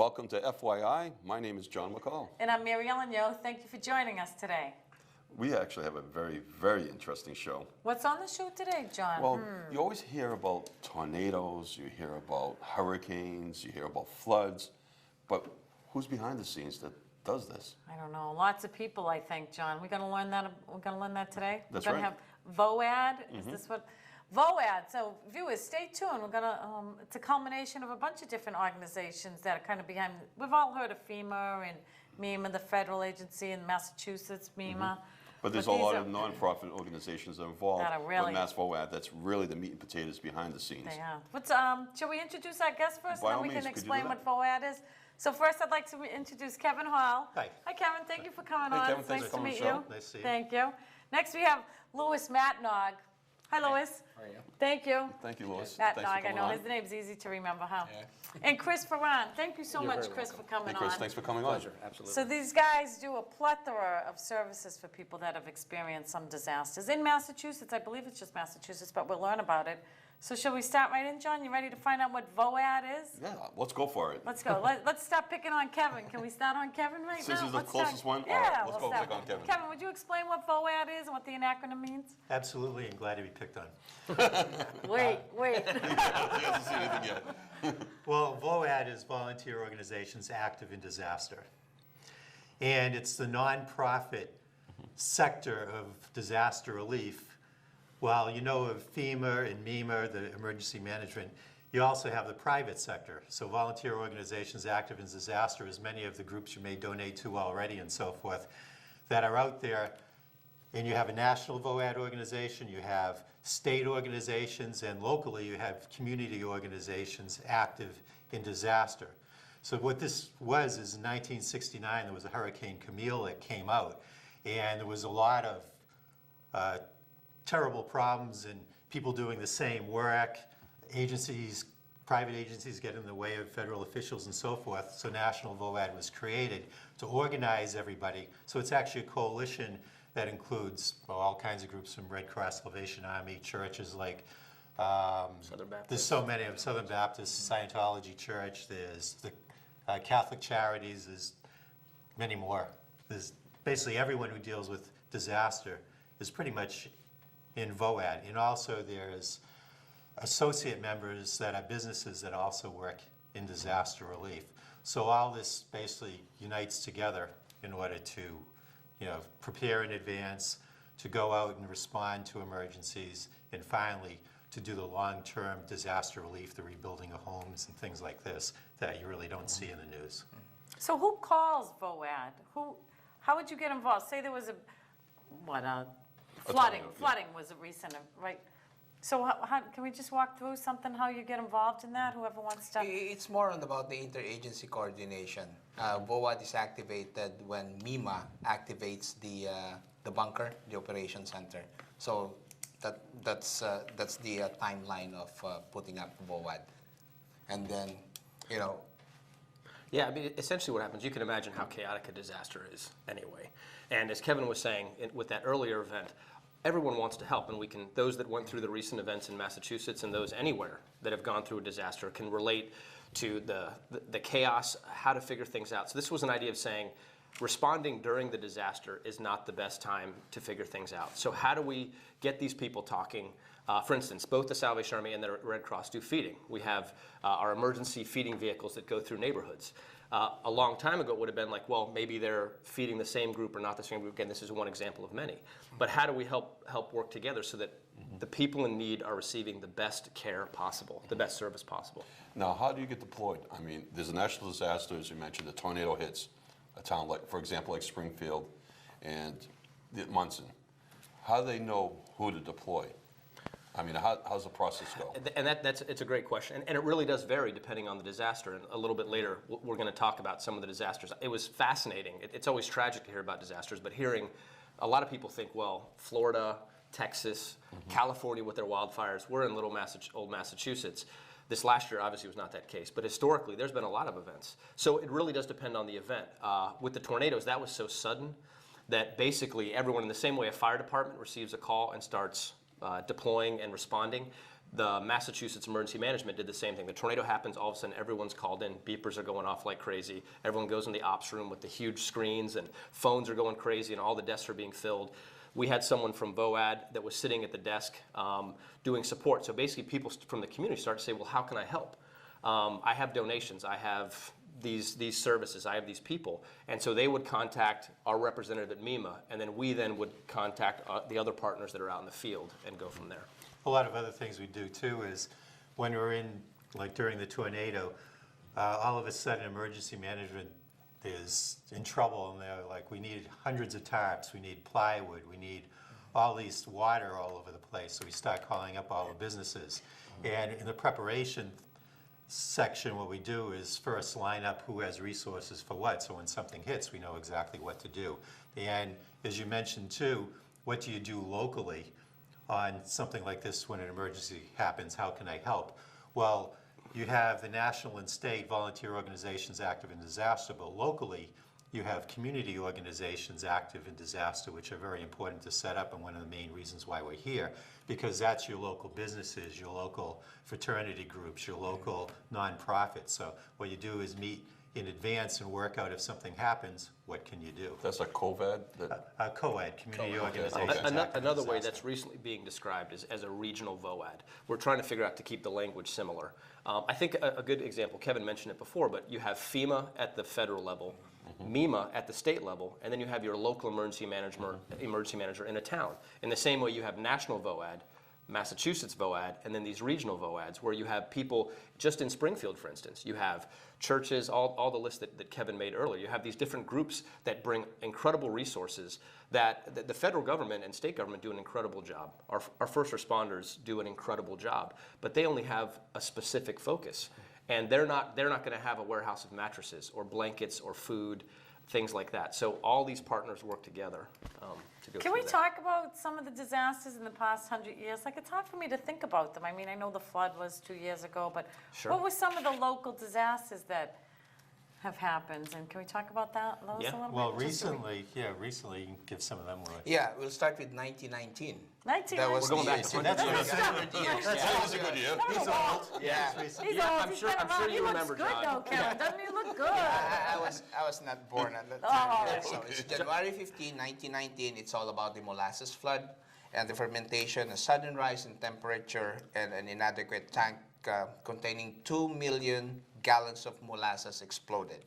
Welcome to FYI. My name is John McCall. And I'm Mary Ellen Yo. Thank you for joining us today. We actually have a very, very interesting show. What's on the show today, John? Well, you always hear about tornadoes, you hear about hurricanes, you hear about floods, but who's behind the scenes that does this? I don't know. Lots of people, I think, John. We're going to learn that. We're going to learn that today. That's we're going right. to have VOAD. Is this what? VOAD. So viewers, stay tuned. We're going to. It's a culmination of a bunch of different organizations that are kind of behind. We've all heard of FEMA and MEMA, the federal agency in Massachusetts, MEMA. But there's a lot of nonprofit organizations that are involved that are really, with Mass VOAD. That's really the meat and potatoes behind the scenes. They are. What's, shall we introduce our guest first, By and all then we means, can could you do explain that? what VOAD is? So first, I'd like to introduce Kevin Hall. Hi. Hi, Kevin. Thank you for coming Hey, on. Kevin, It's thanks nice for to coming meet on the you. show. Nice to see you. Thank you. Next, we have Louis Matnog. Hi, Louis. How are you? Thank you. Thank you, Louis. Matnog, Thanks for I coming know on. his name's easy to remember, huh? Yeah. And Chris Ferran. Thank you so You're much, very Chris, welcome. for coming Hey, Chris, on. thanks for coming on. Pleasure, absolutely. So these guys do a plethora of services for people that have experienced some disasters. In Massachusetts, I believe it's just Massachusetts, but we'll learn about it. So shall we start right in, John? You ready to find out what VOAD is? Yeah, let's go for it. Let's go. Let's stop picking on Kevin. Can we start on Kevin right Since now? he's the Let's start- closest one? All Yeah, right, let's we'll go start. pick on Kevin. Kevin, would you explain what VOAD is and what the acronym means? Absolutely, and glad to be picked on. Wait. He hasn't seen anything yet. Well, VOAD is Volunteer Organizations Active in Disaster. And it's the nonprofit sector of disaster relief. While you know of FEMA and MEMA, the emergency management, you also have the private sector. So Volunteer Organizations Active in Disaster is many of the groups you may donate to already and so forth that are out there. And you have a national VOAD organization, you have state organizations, and locally you have community organizations active in disaster. So what this was is in 1969, there was a Hurricane Camille that came out, and there was a lot of terrible problems and people doing the same work, agencies, private agencies get in the way of federal officials and so forth. So National VOAD was created to organize everybody. So it's actually a coalition that includes all kinds of groups from Red Cross, Salvation Army, churches like Southern Baptist. there's so many of them, Southern Baptist, Scientology Church, there's the Catholic Charities, there's many more. There's basically everyone who deals with disaster is pretty much in VOAD. And also there's associate members that are businesses that also work in disaster relief. So all this basically unites together in order to prepare in advance, to go out and respond to emergencies, and finally to do the long-term disaster relief, the rebuilding of homes and things like this that you really don't see in the news. So who calls VOAD? How would you get involved? Say there was flooding. tornado, yeah. Flooding was a recent, right? So how, can we just walk through something, how you get involved in that, whoever wants to? It's more about the interagency coordination. VOAD is activated when MEMA activates the bunker, the operation center. So that's the timeline of putting up VOAD. And then, Yeah, I mean, essentially what happens, you can imagine how chaotic a disaster is anyway. And as Kevin was saying, with that earlier event, everyone wants to help, and those that went through the recent events in Massachusetts and those anywhere that have gone through a disaster can relate to the chaos, how to figure things out. So this was an idea of saying, responding during the disaster is not the best time to figure things out. So how do we get these people talking? For instance, both the Salvation Army and the Red Cross do feeding. We have our emergency feeding vehicles that go through neighborhoods. A long time ago, it would have been like, well, maybe they're feeding the same group or not the same group. Again, this is one example of many. But how do we help work together so that the people in need are receiving the best care possible, the best service possible? Now, how do you get deployed? I mean, there's a national disaster, as you mentioned, the tornado hits a town, like, for example, like Springfield and Munson. How do they know who to deploy? I mean, how's the process go? And it's a great question. And it really does vary depending on the disaster. And a little bit later, we're going to talk about some of the disasters. It was fascinating. It's always tragic to hear about disasters, but hearing a lot of people think, well, Florida, Texas, California with their wildfires, we're in old Massachusetts. This last year obviously was not that case, but historically there's been a lot of events. So it really does depend on the event. With the tornadoes, that was so sudden that basically everyone, in the same way a fire department receives a call and starts deploying and responding, The Massachusetts Emergency Management did the same thing. The tornado happens, all of a sudden everyone's called in, beepers are going off like crazy. Everyone goes in the ops room with the huge screens and phones are going crazy and all the desks are being filled. We had someone from VOAD that was sitting at the desk doing support. So basically people from the community start to say, well, how can I help? I have donations, I have these services, I have these people. And so they would contact our representative at MEMA, and then we then would contact the other partners that are out in the field and go from there. A lot of other things we do too is when we're in, like during the tornado, all of a sudden emergency management is in trouble and they're like, we need hundreds of tarps, we need plywood, we need all these water all over the place. So we start calling up all the businesses. And in the preparation section, what we do is first line up who has resources for what. So when something hits, we know exactly what to do. And as you mentioned too, what do you do locally on something like this when an emergency happens? How can I help? Well, you have the national and state volunteer organizations active in disaster, but locally you have community organizations active in disaster, which are very important to set up, and one of the main reasons why we're here, because that's your local businesses, your local fraternity groups, your local nonprofits. So what you do is meet in advance and work out if something happens, what can you do? That's a COVAD? Co-ed, community Co-ed, organizations. okay. active in Another way disaster. that's recently being described is as a regional VOAD. We're trying to figure out to keep the language similar. I think a good example, Kevin mentioned it before, but you have FEMA at the federal level, MEMA at the state level, and then you have your local emergency manager in a town. In the same way you have national VOAD, Massachusetts VOAD, and then these regional VOADs where you have people, just in Springfield, for instance, you have churches, all the lists that Kevin made earlier. You have these different groups that bring incredible resources that the federal government and state government do an incredible job. Our first responders do an incredible job, but they only have a specific focus. And they're not going to have a warehouse of mattresses or blankets or food, things like that. So all these partners work together to go Can through we that. talk about some of the disasters in the past 100 years? Like, it's hard for me to think about them. I mean, I know the flood was 2 years ago, but Sure. what were some of the local disasters that have happened? And can we talk about that, those Yeah. a little Well, bit? Just so we- recently, you can give some of them away. Yeah, we'll start with 1919. 1919. That was We're going the back to 100 years. Yeah, 100 years. That was a good year. These are old. Yeah. It's recent. He's Yeah, old. I'm He's sure- been I'm sure around. you He remember, looks good, John. though, Karen. Doesn't he look good? I was not born at that Oh. time. So it's January 15, 1919. It's all about the molasses flood and the fermentation, a sudden rise in temperature, and an inadequate tank containing 2 million gallons of molasses exploded.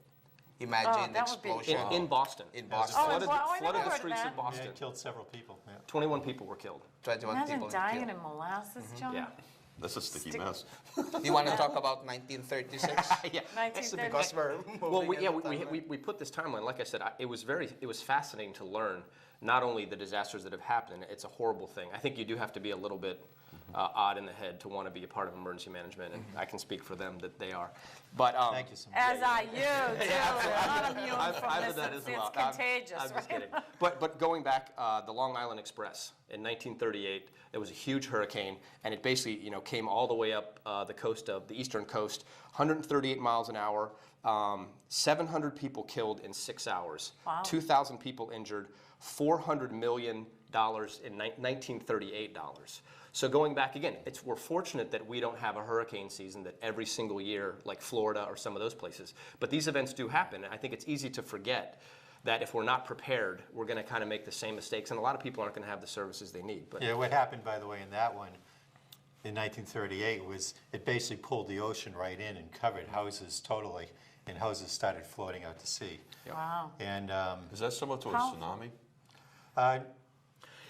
Imagine the that would be- explosion In Boston. in Boston. Oh, Flooded, I never flooded the heard streets that. of Yeah, Boston. it killed several people. Yeah. 21 people were killed. 21 Imagine people dying killed. in molasses, John. Yeah. That's a sticky mess. You want to talk about 1936? Yeah. It's because we're Well, moving in the timeline. we put this timeline. Like I said, it was fascinating to learn not only the disasters that have happened. It's a horrible thing. I think you do have to be a little bit odd in the head to want to be a part of emergency management, and I can speak for them that they are. But Thank you so much. As are you, too. We're not immune I've from had this. that It's as well. contagious, I'm just right? kidding. But going back, the Long Island Express in 1938, there was a huge hurricane, and it basically came all the way up the coast of the eastern coast, 138 miles an hour, 700 people killed in 6 hours, Wow. 2,000 people injured, $400 million in 1938 dollars. So going back again, we're fortunate that we don't have a hurricane season that every single year, like Florida or some of those places. But these events do happen, and I think it's easy to forget that if we're not prepared, we're going to kind of make the same mistakes, and a lot of people aren't going to have the services they need. But Yeah, what happened, by the way, in that one, in 1938, was it basically pulled the ocean right in and covered houses totally, and houses started floating out to sea. Wow. And Is that similar to a How- tsunami?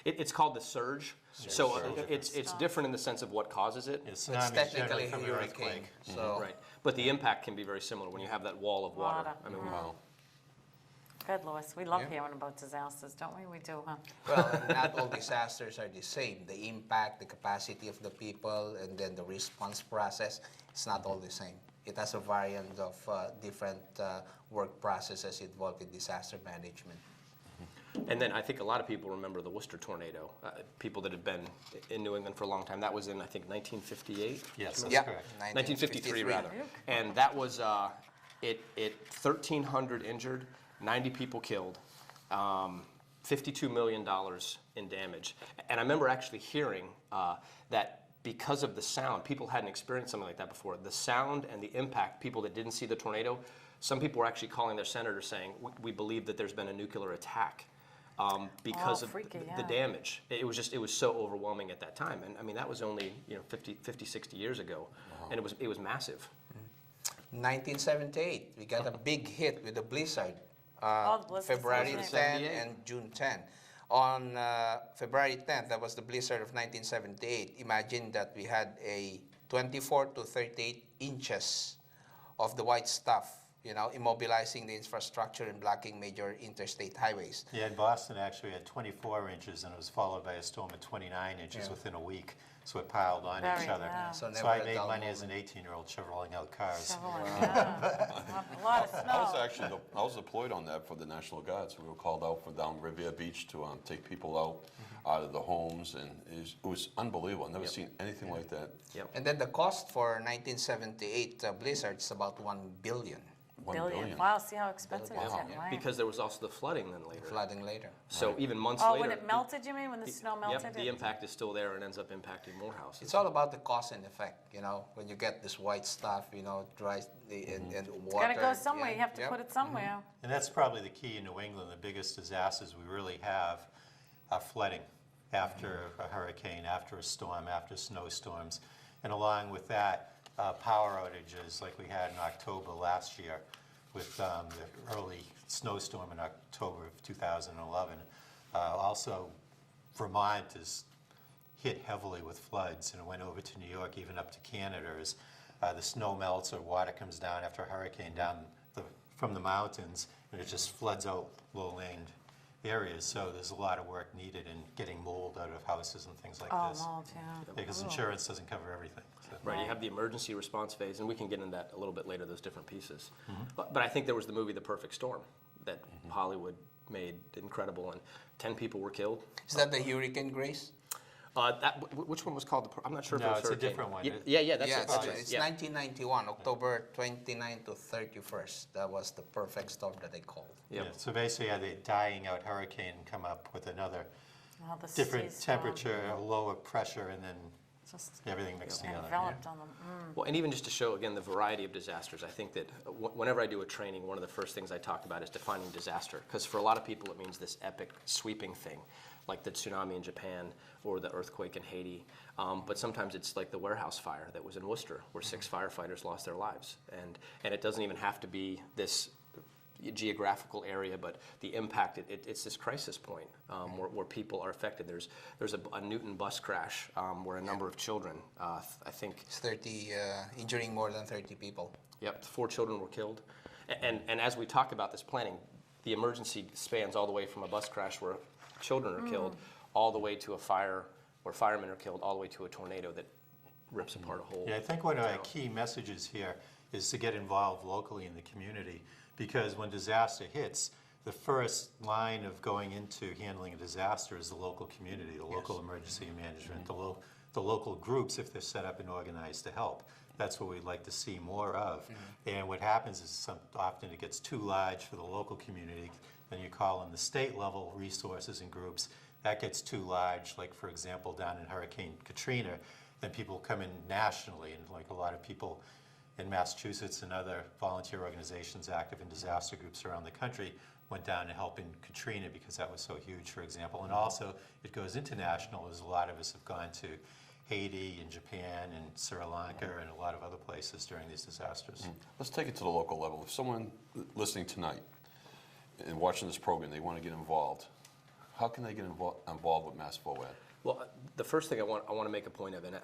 it's called the surge. So it's different in the sense of what causes it. tsunami It's is generally technically a from an hurricane. earthquake. So Right. But the impact can be very similar when you have that wall of water. Water. I mean, Wow. Good, Lois. We love Yeah. hearing about disasters, don't we? We do, huh? well, not all disasters are the same. The impact, the capacity of the people, and then the response process, it's not all the same. It has a variant of different work processes involved in disaster management. And then I think a lot of people remember the Worcester tornado. People that have been in New England for a long time. That was in, I think, 1958. Yes, that's Yeah, correct. 1953 rather. And that was 1,300 injured, 90 people killed, $52 million in damage. And I remember actually hearing that because of the sound, people hadn't experienced something like that before. The sound and the impact, people that didn't see the tornado, some people were actually calling their senator saying, we believe that there's been a nuclear attack because of freaky, the yeah. damage. It was so overwhelming at that time. And I mean, that was only 50, 60 years ago. And it was massive. 1978, we got a big hit with the blizzard. Oh, the blizzard. February 10 78. and June 10. On February 10th, that was the blizzard of 1978. Imagine that we had a 24 to 38 inches of the white stuff, immobilizing the infrastructure and blocking major interstate highways. Yeah, in Boston actually had 24 inches, and it was followed by a storm of 29 inches within a week. So it piled on Very, each other. yeah. So So never I a made dull money as an moment. 18-year-old shoveling out cars. Shoveling, yeah. A lot of snow. I was deployed on that for the National Guards. We were called out from down Riviera Beach to take people out of the homes, and it was unbelievable. I've never seen anything like that. Yep. And then the cost for 1978 blizzard is about $1 billion. 1 billion. Wow, see how expensive it's Wow. getting, right? Because there was also the flooding then later. Flooding later. So even months Oh, later. when it melted, you mean? When the snow melted? Yep, the impact is still there and ends up impacting more houses. It's all about the cause and effect, when you get this white stuff, dries and water. Gotta go somewhere. yeah, You have to yep. put it somewhere. And that's probably the key in New England. The biggest disasters we really have are flooding after a hurricane, after a storm, after snowstorms. And along with that, power outages like we had in October last year with the early snowstorm in October of 2011. Also, Vermont is hit heavily with floods, and it went over to New York, even up to Canada, as the snow melts or water comes down after a hurricane from the mountains, and it just floods out low-lying areas. So there's a lot of work needed in getting mold out of houses and things like Oh, this. mold, yeah. Because insurance doesn't cover everything. So. Right, you have the emergency response phase, and we can get into that a little bit later, those different pieces. But I think there was the movie The Perfect Storm that Hollywood made incredible, and 10 people were killed. Is that the Hurricane Grace? Which one was called? I'm not sure if No, it was it's a Hurricane. different one. Yeah, It- yeah, that's Yeah, it. That's it's right. 1991, October 29 to 31st. That was the perfect storm that they called. Yep. Yeah, so basically, the dying out hurricane come up with another Oh, the different sea storm temperature, lower pressure, and then just everything mixed together. enveloped on them. Well, and even just to show, again, the variety of disasters, I think that whenever I do a training, one of the first things I talk about is defining disaster. Because for a lot of people, it means this epic, sweeping thing, like the tsunami in Japan or the earthquake in Haiti. But sometimes it's like the warehouse fire that was in Worcester, where 6 firefighters lost their lives. And it doesn't even have to be this geographical area, but the impact, it's this crisis point where people are affected. There's a Newton bus crash where a number of children, I think, It's 30, injuring more than 30 people. yep, 4 children were killed. And as we talk about this planning, the emergency spans all the way from a bus crash where children are killed, all the way to a fire where firemen are killed, all the way to a tornado that rips apart a whole Yeah, I think one of our town. key messages here is to get involved locally in the community, because when disaster hits, the first line of going into handling a disaster is the local community, the local emergency management, the local groups, if they're set up and organized to help. That's what we'd like to see more of. And what happens is often it gets too large for the local community. Then you call in the state level resources and groups. That gets too large, like for example, down in Hurricane Katrina, then people come in nationally, and like a lot of people in Massachusetts and other volunteer organizations active in disaster groups around the country went down to help in Katrina because that was so huge, for example. And also it goes international, as a lot of us have gone to Haiti and Japan and Sri Lanka and a lot of other places during these disasters. Let's take it to the local level. If someone listening tonight and watching this program, they want to get involved, how can they get involved with Mass VOAD? Well, the first thing I want to make a point of, and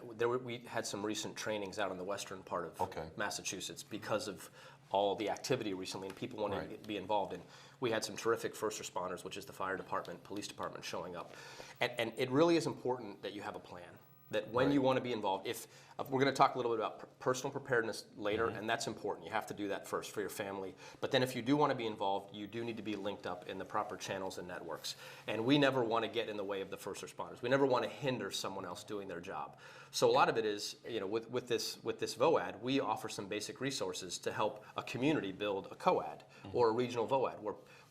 we had some recent trainings out in the western part of Massachusetts because of all the activity recently and people wanting to be involved in. We had some terrific first responders, which is the fire department, police department, showing up. And it really is important that you have a plan, that when you want to be involved, if we're going to talk a little bit about personal preparedness later, and that's important. You have to do that first for your family. But then if you do want to be involved, you do need to be linked up in the proper channels and networks. And we never want to get in the way of the first responders. We never want to hinder someone else doing their job. So a lot of it is, with this VOAD, we offer some basic resources to help a community build a COAD or a regional VOAD,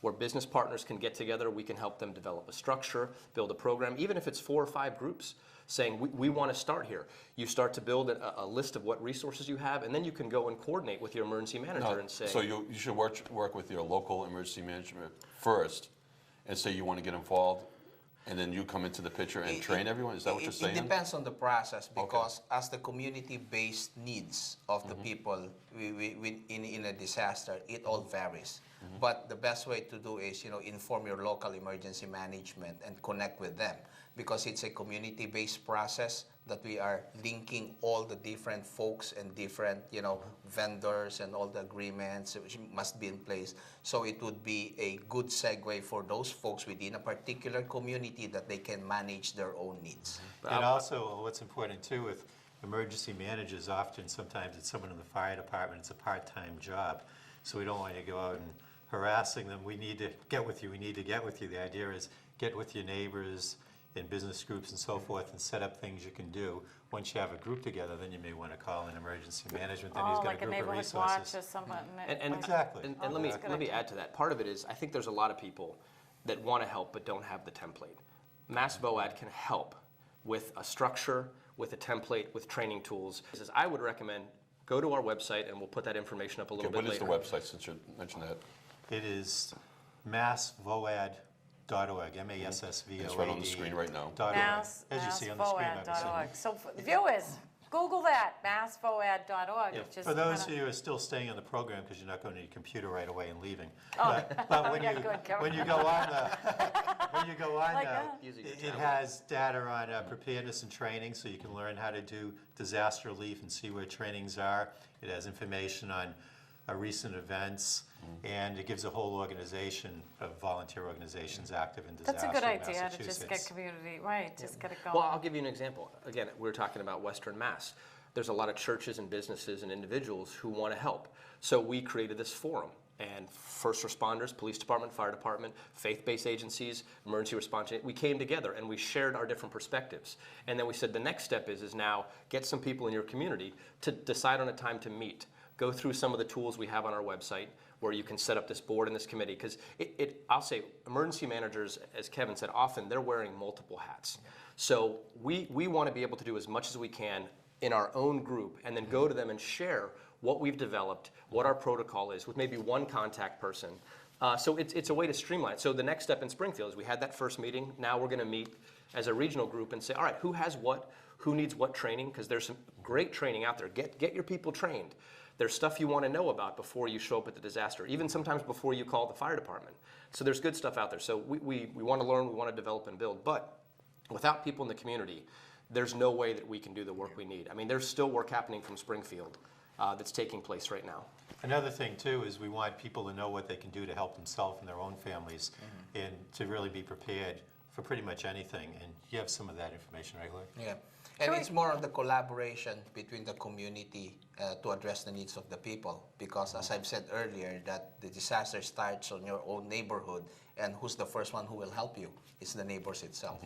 where business partners can get together. We can help them develop a structure, build a program, even if it's 4 or 5 groups. saying, we want to start here. You start to build a list of what resources you have, and then you can go and coordinate with your emergency manager and say. So you should work with your local emergency management first and say you want to get involved, and then you come into the picture and train everyone? Is that what you're saying? It depends on the process, because as the community-based needs of the people in a disaster, it all varies. But the best way to do is, inform your local emergency management and connect with them, because it's a community-based process that we are linking all the different folks and different, vendors and all the agreements which must be in place. So it would be a good segue for those folks within a particular community that they can manage their own needs. And also, what's important too with emergency managers, sometimes it's someone in the fire department, it's a part-time job. So we don't want you to go out and harassing them. We need to get with you, The idea is get with your neighbors in business groups and so forth and set up things you can do. Once you have a group together, then you may want to call in emergency management, then he's got like a a group of neighborhood watch resources. or something. Exactly. And let me that's a good let me idea. add to that. Part of it is I think there's a lot of people that want to help but don't have the template. Mass VOAD can help with a structure, with a template, with training tools. I would recommend go to our website, and we'll put that information up a little bit What is later. the website, since you mentioned that? It is massvoad.org, M-A-S-S-V-O-A-D. It's right on the screen right now. As you see on the screen, obviously. massvoad.org. So viewers, Google that, massvoad.org. Yeah, Just for those kinda- of you who are still staying on the program, because you're not going to your computer right away and leaving. Oh. But when Yeah, you good, Kevin. when you go on Like though, that. Using your it tablet. has data on preparedness and training, so you can learn how to do disaster relief and see where trainings are. It has information on recent events, and it gives a whole organization of volunteer organizations active in disaster That's a good in idea, to just get Massachusetts. community, right, just get it going. Well, I'll give you an example. Again, we were talking about Western Mass. There's a lot of churches and businesses and individuals who want to help. So we created this forum. And first responders, police department, fire department, faith-based agencies, emergency response, we came together and we shared our different perspectives. And then we said the next step is now get some people in your community to decide on a time to meet. Go through some of the tools we have on our website where you can set up this board and this committee. Because I'll say, emergency managers, as Kevin said, often they're wearing multiple hats. So we want to be able to do as much as we can in our own group and then go to them and share what we've developed, what our protocol is, with maybe one contact person. So it's a way to streamline. So the next step in Springfield is we had that first meeting. Now we're going to meet as a regional group and say, all right, who has what, who needs what training? Because there's some great training out there. Get your people trained. There's stuff you want to know about before you show up at the disaster, even sometimes before you call the fire department. So there's good stuff out there. So we want to learn, we want to develop and build. But without people in the community, there's no way that we can do the work we need. I mean, there's still work happening from Springfield that's taking place right now. Another thing too is we want people to know what they can do to help themselves and their own families, and to really be prepared for pretty much anything. And you have some of that information, right, Lloyd? Yeah, and it's more of the collaboration between the community to address the needs of the people. Because as I've said earlier, that the disaster starts on your own neighborhood, and who's the first one who will help you? It's the neighbors itself.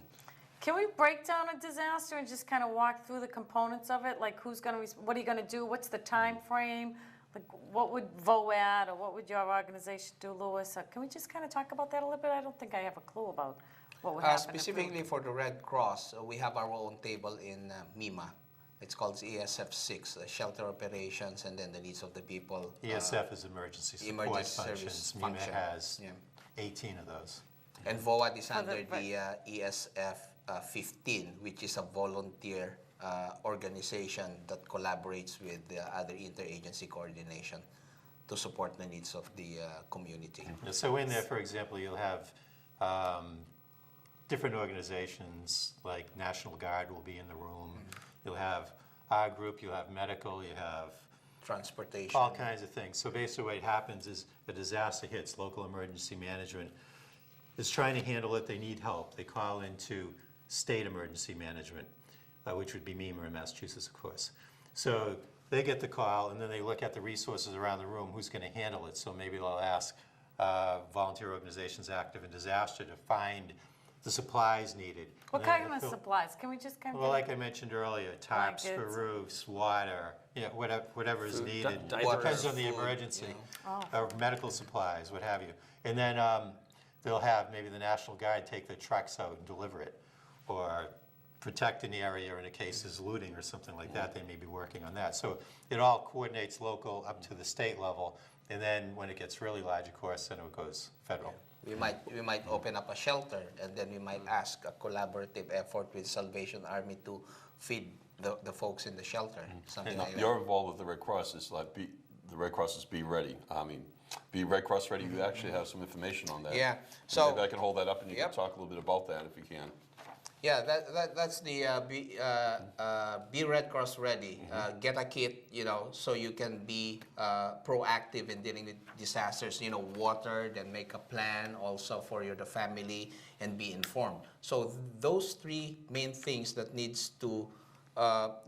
Can we break down a disaster and just kind of walk through the components of it? Like who's going to, what are you going to do? What's the time frame? Like what would VOAD or what would your organization do, Louis? Can we just kind of talk about that a little bit? I don't think I have a clue about what would happen. Specifically for the Red Cross, we have our own table in MEMA. It's called ESF 6, Shelter Operations and then the Needs of the People. ESF is Emergency Support Emergency Functions. Service MEMA Function. has Yeah. 18 of those. And VOAD is the- under the ESF 15, which is a volunteer organization that collaborates with the other interagency coordination to support the needs of the community. Yeah, so in there, for example, you'll have different organizations, like National Guard will be in the room. You'll have our group, you'll have medical, you have Transportation. all kinds of things. So basically what happens is a disaster hits, local emergency management is trying to handle it, they need help. They call into state emergency management, which would be MEMA in Massachusetts, of course. So they get the call, and then they look at the resources around the room, who's going to handle it. So maybe they'll ask volunteer organizations active in disaster to find the supplies needed. What And then kind of they'll- supplies? Can we just kind of Well, like I mentioned earlier, tarps for Blankets. roofs, water, whatever is Food, needed. diapers. Depends on the Food, emergency, Oh. or medical supplies, what have you. And then they'll have maybe the National Guard take their trucks out and deliver it, or protect an area, or in a case there's looting or something like that, they may be working on that. So it all coordinates local up to the state level, and then when it gets really large, of course, then it goes federal. We might open up a shelter, and then we might ask a collaborative effort with Salvation Army to feed the folks in the shelter, something And like that. you're involved with the Red Cross. It's like the Red Cross is Be Ready. I mean, Be Red Cross Ready. You actually have some information on that. Yeah, And so- maybe I can hold that up and you Yep. can talk a little bit about that if you can. Yeah, that's the Be Red Cross Ready. Get a kit, so you can be proactive in dealing with disasters. Water, then make a plan also for the family and be informed. So those three main things that needs to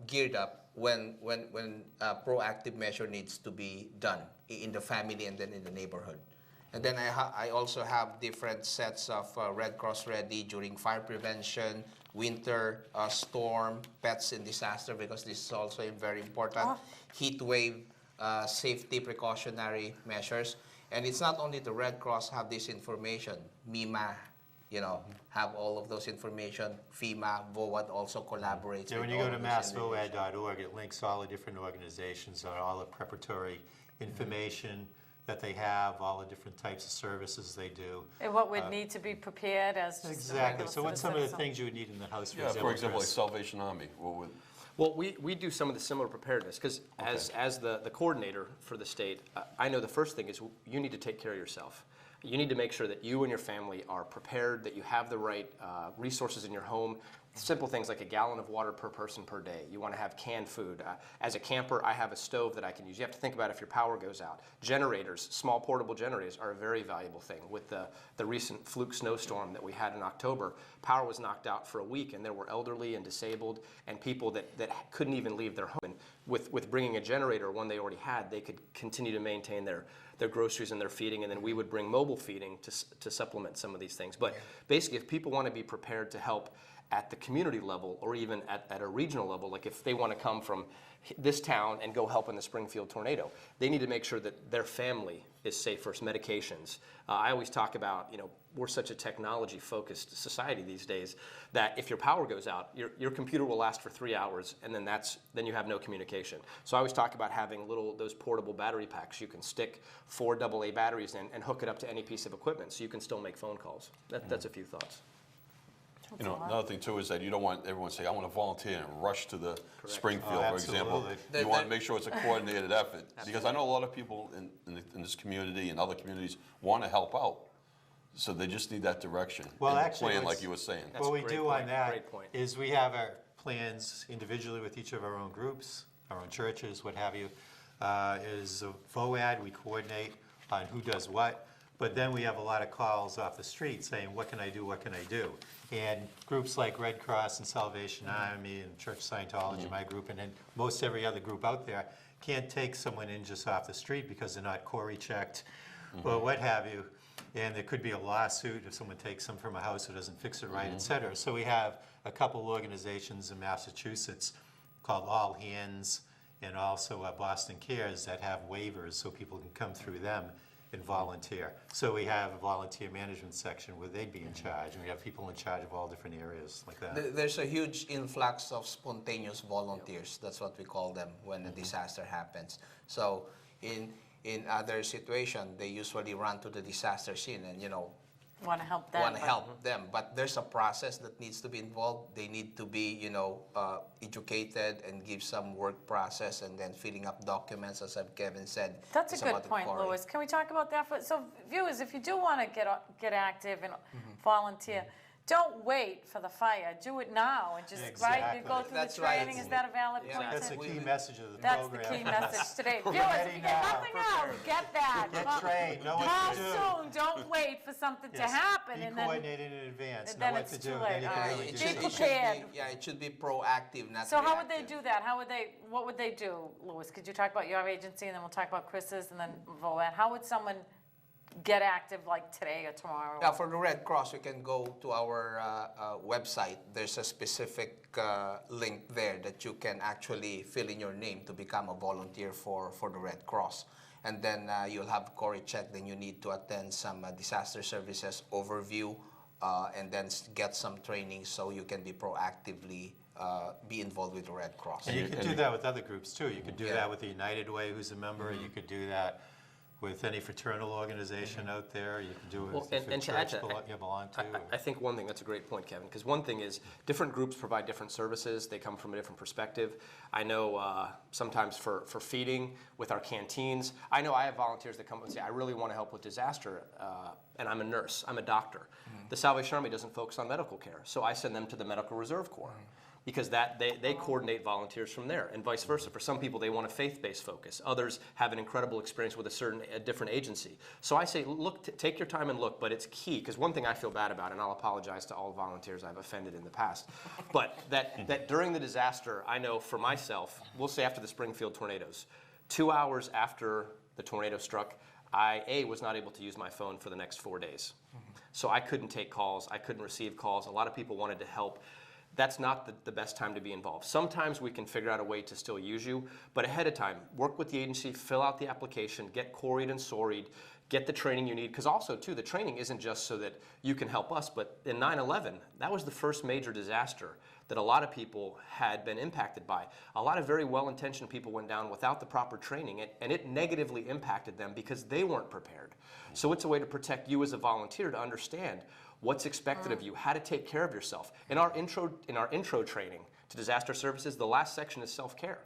geared up when proactive measure needs to be done in the family and then in the neighborhood. And then I also have different sets of Red Cross Ready during fire prevention, winter storm, pets in disaster, because this is also very important. Heat wave, safety precautionary measures. And it's not only the Red Cross have this information. MEMA, have all of those information. FEMA, VOAD also collaborates. Yeah, when with you all go to of this information. massvoad.org, it links all the different organizations on all the preparatory information that they have, all the different types of services they do. And what would need to be prepared as just a Exactly. regular So what's some of the citizen. things you would need in the house? Yeah, for example, like Salvation Army. What would, Well, we do some of the similar preparedness because as the coordinator for the state, I know the first thing is you need to take care of yourself. You need to make sure that you and your family are prepared, that you have the right resources in your home. Simple things like a gallon of water per person per day. You want to have canned food. As a camper, I have a stove that I can use. You have to think about if your power goes out. Generators, small portable generators, are a very valuable thing. With the recent fluke snowstorm that we had in October, power was knocked out for a week, and there were elderly and disabled and people that couldn't even leave their home. And with bringing a generator, one they already had, they could continue to maintain their groceries and their feeding, and then we would bring mobile feeding to supplement some of these things. But basically, if people want to be prepared to help at the community level or even at a regional level, like if they want to come from this town and go help in the Springfield tornado, they need to make sure that their family is safe first. Medications. I always talk about, we're such a technology-focused society these days that if your power goes out, your computer will last for 3 hours, and then you have no communication. So I always talk about having those portable battery packs. You can stick 4 AA batteries in and hook it up to any piece of equipment, so you can still make phone calls. That's a few thoughts. another thing too is that you don't want everyone to say, I want to volunteer and rush to the Springfield, Oh, for example. absolutely. You want to make sure it's a coordinated effort. Because I know a lot of people in this community and other communities want to help out. So they just need that direction. Well, and the actually, plan, what's- like you were saying. That's What we a great do point, on that great point. is we have our plans individually with each of our own groups, our own churches, what have you. Is a VOAD, we coordinate on who does what, but then we have a lot of calls off the street saying, what can I do, what can I do? And groups like Red Cross and Salvation Army and Church Scientology, my group, and then most every other group out there, can't take someone in just off the street because they're not Corey checked or what have you. And there could be a lawsuit if someone takes them from a house or doesn't fix it right, et cetera. So we have a couple organizations in Massachusetts called All Hands and also Boston Cares that have waivers so people can come through them and volunteer. So we have a volunteer management section where they'd be in charge, and we have people in charge of all different areas like that. There's a huge influx of spontaneous volunteers. That's what we call them when a disaster happens. So in other situations, they usually run to the disaster scene and, Want to help them. want to but- help them. But there's a process that needs to be involved. They need to be, educated and give some work process and then filling up documents, as Kevin said. That's a It's good about the point, Corey. Louis. Can we talk about that? So viewers, if you do want to get active and volunteer, don't wait for the fire. Do it now and just, right, you go through That's the right. training. Is that a valid Yeah. point? That's the too? key message of the That's the program. key message today. We're Viewers, if ready you get now. nothing else, get that. Get trained, know what Call to do. soon. Don't wait for something to Yes, happen Be and then. coordinated in advance, and know then what it's to too do, late. then you All can right. really Be do something. prepared. It should be proactive, not So how would they reactive. do that? What would they do, Louis? Could you talk about your agency and then we'll talk about Chris's and then VOAD? How would someone get active like today or tomorrow? Yeah, for the Red Cross, you can go to our website. There's a specific link there that you can actually fill in your name to become a volunteer for the Red Cross. And then you'll have Corey check, then you need to attend some disaster services overview and then get some training so you can be proactively be involved with the Red Cross. And you could do that with other groups too. You could do Yeah. that with the United Way, who's a member. You could do that with any fraternal organization out there. You could do it Well, with the and to add church to that, you belong to. I think one thing, that's a great point, Kevin, because one thing is different groups provide different services. They come from a different perspective. I know sometimes for feeding with our canteens, I know I have volunteers that come and say, I really want to help with disaster, and I'm a nurse, I'm a doctor. The Salvation Army doesn't focus on medical care, so I send them to the Medical Reserve Corps. Because they coordinate volunteers from there, and vice versa. For some people, they want a faith-based focus. Others have an incredible experience with a different agency. So I say, look, take your time and look, but it's key, because one thing I feel bad about, and I'll apologize to all volunteers I've offended in the past, but that during the disaster, I know for myself, we'll say after the Springfield tornadoes, 2 hours after the tornado struck, I was not able to use my phone for the next 4 days. So I couldn't take calls, I couldn't receive calls. A lot of people wanted to help. That's not the best time to be involved. Sometimes we can figure out a way to still use you, but ahead of time, work with the agency, fill out the application, get quarried and sorried, get the training you need, because also, too, the training isn't just so that you can help us, but in 9/11, that was the first major disaster that a lot of people had been impacted by. A lot of very well-intentioned people went down without the proper training, and it negatively impacted them because they weren't prepared. So it's a way to protect you as a volunteer to understand what's expected of you, how to take care of yourself. In our intro training to disaster services, the last section is self-care,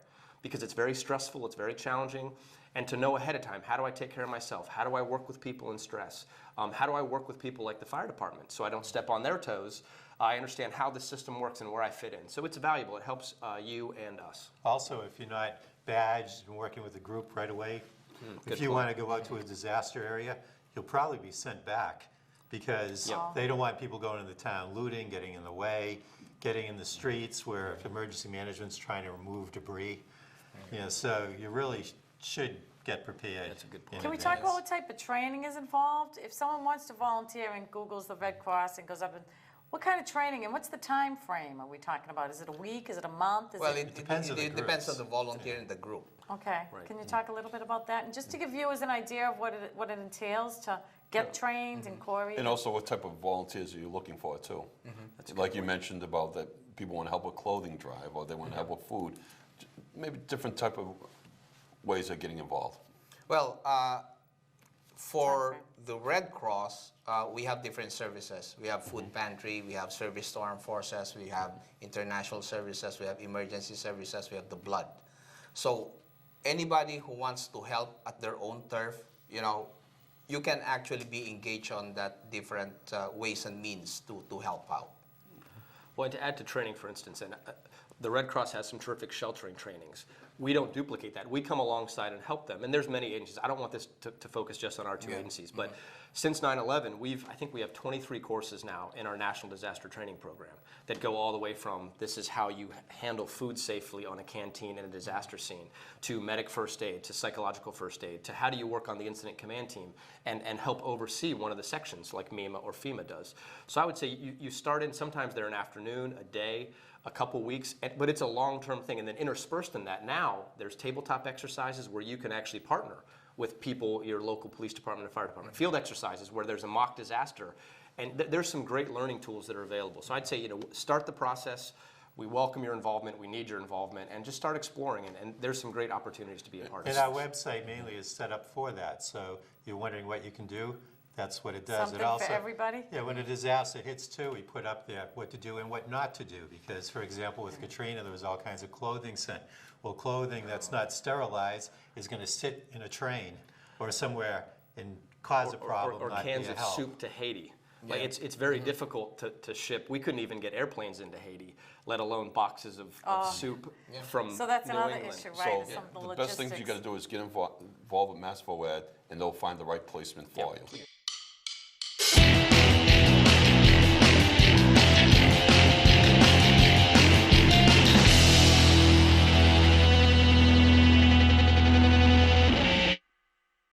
because it's very stressful, it's very challenging, and to know ahead of time, how do I take care of myself? How do I work with people in stress? How do I work with people like the fire department so I don't step on their toes? I understand how the system works and where I fit in. So it's valuable. It helps you and us. Also, if you're not badged and working with a group right away, if you want to go out to a disaster area, you'll probably be sent back, because they don't want people going into the town looting, getting in the way, getting in the streets where emergency management's trying to remove debris. So you really should get prepared. That's a good point. Can we talk about what type of training is involved? If someone wants to volunteer and Googles the Red Cross and goes up and, what kind of training and what's the time frame are we talking about? Is it a week? Is it a month? Well, it it depends on the depends on groups. the volunteer in the group. okay. Right. Can you talk a little bit about that? And just to give viewers an idea of what it entails to get trained and quarried? And also, what type of volunteers are you looking for, too? Like you mentioned about that people want to help with clothing drive, or they want to help with food. Maybe different type of ways of getting involved. Well, for the Red Cross, we have different services. We have food pantry, we have service to armed forces, we have international services, we have emergency services, we have the blood. So anybody who wants to help at their own turf, you can actually be engaged on that different ways and means to help out. Well, and to add to training, for instance, and the Red Cross has some terrific sheltering trainings. We don't duplicate that. We come alongside and help them. And there's many agencies. I don't want this to focus just on our two agencies, but since 9/11, I think we have 23 courses now in our National Disaster Training Program that go all the way from this is how you handle food safely on a canteen in a disaster scene, to medic first aid, to psychological first aid, to how do you work on the incident command team and help oversee one of the sections like MEMA or FEMA does. So I would say you start in, sometimes they're an afternoon, a day, a couple weeks, but it's a long-term thing. And then interspersed in that, now there's tabletop exercises where you can actually partner with people, your local police department and fire department. Field exercises where there's a mock disaster. And there's some great learning tools that are available. So I'd say, start the process. We welcome your involvement. We need your involvement. And just start exploring. And there's some great opportunities to be a part of. And our website mainly is set up for that. So you're wondering what you can do, that's what it does. Something It also, for everybody? Yeah, when a disaster hits too, we put up there what to do and what not to do. Because, for example, with Katrina, there was all kinds of clothing sent. Well, clothing that's not sterilized is going to sit in a train or somewhere and cause a problem, or not cans be a of help. soup to Haiti. Like it's very difficult to ship. We couldn't even get airplanes into Haiti, let alone boxes of soup from So that's New another England. issue, right? is So some of the best things you got to do is get involved with Mass VOAD, and they'll find the right placement for you.